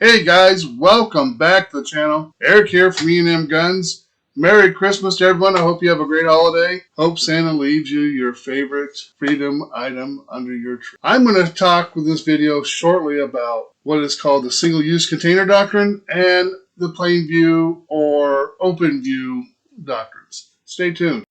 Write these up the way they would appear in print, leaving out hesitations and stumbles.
Hey guys, welcome back to the channel. Eric here from E&M Guns. Merry Christmas to everyone. I hope you have a great holiday. Hope Santa leaves you your favorite freedom item under your tree. I'm going to talk with this video shortly about what is called the Single-Use Container Doctrine and the Plain View or Open View doctrines. Stay tuned.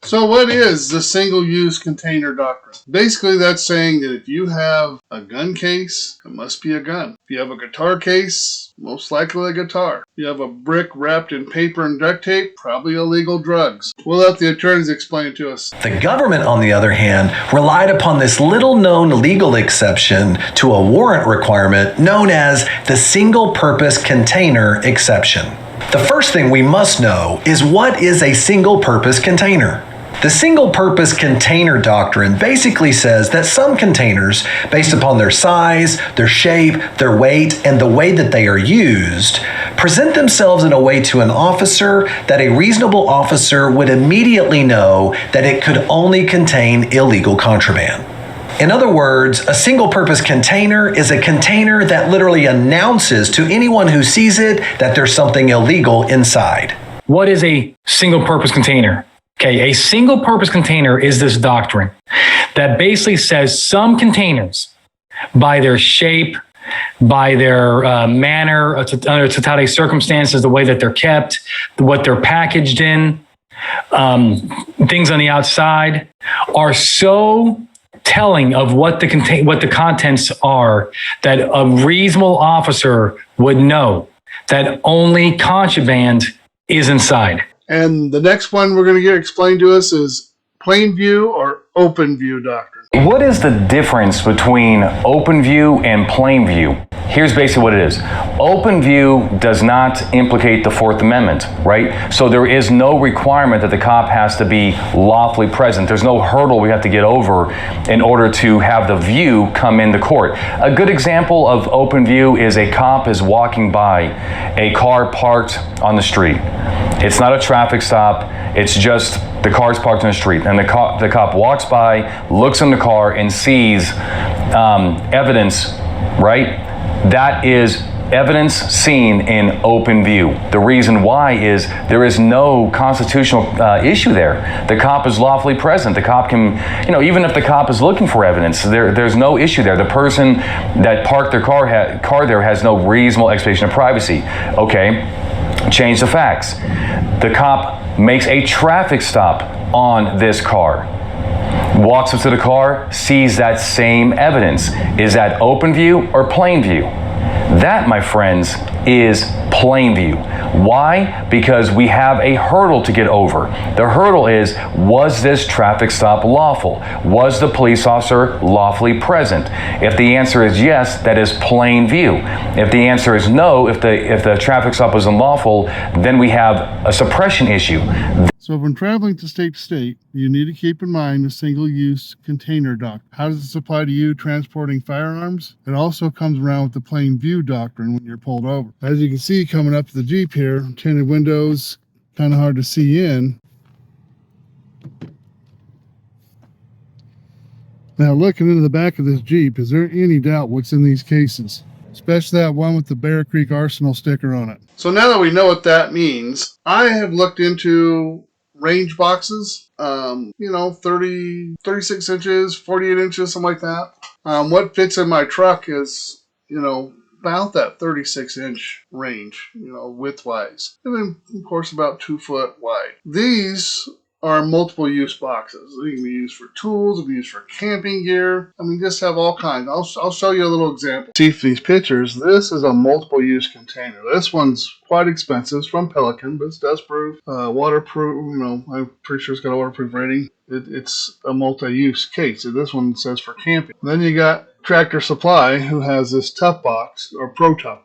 So what is the Single-Use Container Doctrine? Basically, that's saying that if you have a gun case, it must be a gun. If you have a guitar case, most likely a guitar. If you have a brick wrapped in paper and duct tape, probably illegal drugs. We'll let the attorneys explain it to us. The government, on the other hand, relied upon this little-known legal exception to a warrant requirement known as the single-purpose container exception. The first thing we must know is what is a single-purpose container. The single-purpose container doctrine basically says that some containers, based upon their size, their shape, their weight, and the way that they are used, present themselves in a way to an officer that a reasonable officer would immediately know that it could only contain illegal contraband. In other words, a single-purpose container is a container that literally announces to anyone who sees it that there's something illegal inside. What is a single-purpose container? Okay, a single-purpose container is this doctrine that basically says some containers, by their shape, by their manner, under totality of circumstances, the way that they're kept, what they're packaged in, things on the outside, are so telling of what the contents are that a reasonable officer would know that only contraband is inside. And the next one we're going to get explained to us is Plain View or Open View doctrine. What is the difference between open view and plain view? Here's basically what it is. Open view does not implicate the Fourth Amendment, right? So there is no requirement that the cop has to be lawfully present. There's no hurdle we have to get over in order to have the view come into court. A good example of open view is a cop is walking by a car parked on the street. It's not a traffic stop. It's just the car's parked on the street. And the cop walks by, looks in the car, and sees evidence, right? That is evidence seen in open view. The reason why is there is no constitutional issue there. The cop is lawfully present. The cop can, even if the cop is looking for evidence, there's no issue there. The person that parked their car there has no reasonable expectation of privacy. Okay. Change the facts. The cop makes a traffic stop on this car, walks up to the car, sees that same evidence. Is that open view or plain view? That, my friends, is plain view. Why? Because we have a hurdle to get over. The hurdle is, was this traffic stop lawful? Was the police officer lawfully present? If the answer is yes, that is plain view. If the answer is no, if the traffic stop was unlawful, then we have a suppression issue. So when traveling to state, you need to keep in mind the Single-Use Container Doctrine. How does this apply to you transporting firearms? It also comes around with the Plain View doctrine when you're pulled over. As you can see coming up to the Jeep here, tinted windows, kind of hard to see in. Now looking into the back of this Jeep, is there any doubt what's in these cases? Especially that one with the Bear Creek Arsenal sticker on it. So now that we know what that means, I have looked into range boxes, 30, 36 inches, 48 inches, something like that. What fits in my truck is, about that 36-inch range, width-wise. And then, of course, about 2 foot wide. These are multiple use boxes. They can be used for tools, they can be used for camping gear. Just have all kinds. I'll show you a little example. See from these pictures, this is a multiple use container. This one's quite expensive. It's from Pelican, but it's dust-proof, waterproof. I'm pretty sure it's got a waterproof rating. It's a multi-use case. So this one says for camping. Then you got Tractor Supply, who has this Tough Box, or Pro Tough.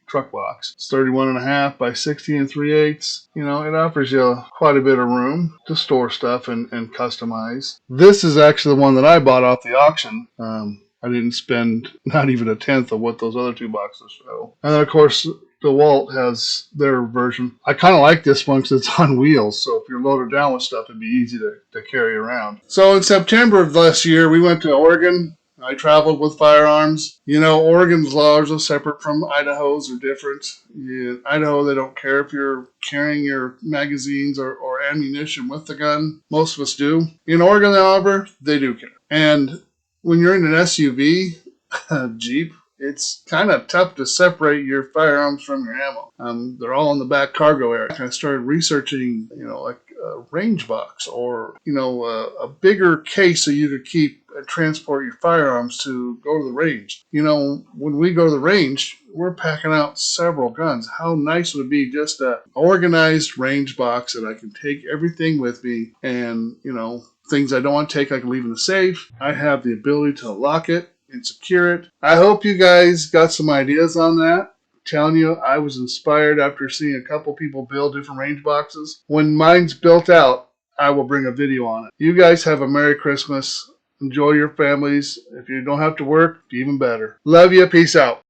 truck box. It's 31.5 by 60 3/8. You know, it offers you quite a bit of room to store stuff and customize. This is actually the one that I bought off the auction. I didn't spend not even a tenth of what those other two boxes show. And then, of course, DeWalt has their version. I kind of like this one because it's on wheels, so if you're loaded down with stuff, it'd be easy to carry around. So in September of last year, we went to Oregon. I traveled with firearms. You know, Oregon's laws are separate from Idaho's, are different. In Idaho, they don't care if you're carrying your magazines or ammunition with the gun. Most of us do. In Oregon, however, they do care. And when you're in an SUV, Jeep, it's kind of tough to separate your firearms from your ammo. They're all in the back cargo area. I started researching, like a range box or, a bigger case so you could keep and transport your firearms to go to the range. When we go to the range, we're packing out several guns. How nice would it be just a organized range box that I can take everything with me and, things I don't want to take, I can leave in the safe. I have the ability to lock it and secure it. I hope you guys got some ideas on that. I'm telling you, I was inspired after seeing a couple people build different range boxes. When mine's built out, I will bring a video on it. You guys have a Merry Christmas. Enjoy your families. If you don't have to work, even better. Love you. Peace out.